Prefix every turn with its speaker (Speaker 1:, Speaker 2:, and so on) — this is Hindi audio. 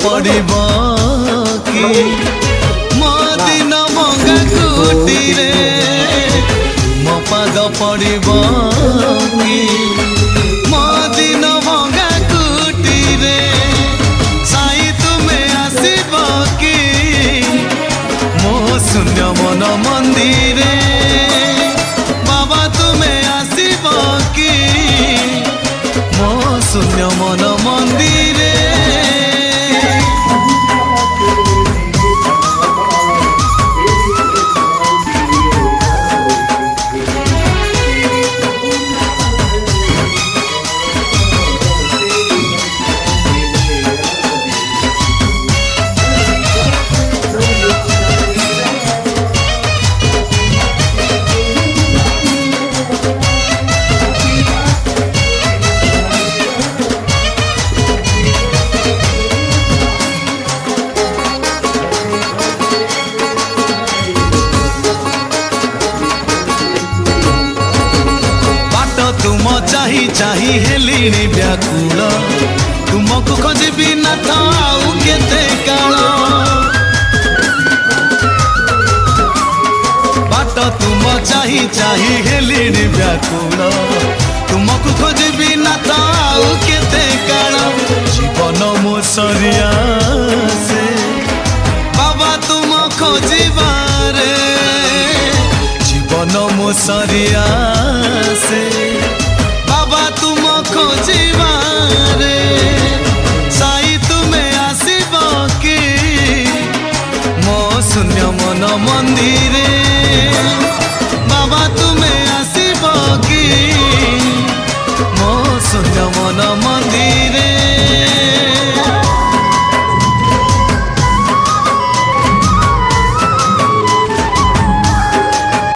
Speaker 1: पड़ब कि मो दिन मंगा कुटी रे तुम पाद पड़ब कि मो दिन मंगा कुटी रे साई तुमे आसब कि मो शून्य मन मंदिर बाबा तुमे आसब कि मो शून्य मन मंदिर चाही चाही हेलिनी व्याकुल तुमको खोजबी न थाऊ केते काल बाट तुम चाही चाही हेलिनी व्याकुल तुमको खोजबी न थाऊ केते काल जीवन मो सरिया से बाबा तुम खोजिबारे जीवन मो सरिया से तुम खोजिबारे साई तुमे आसब कि मो शून्य मन मंदिर बाबा तुमे आसब कि मो शून्य मन मंदिर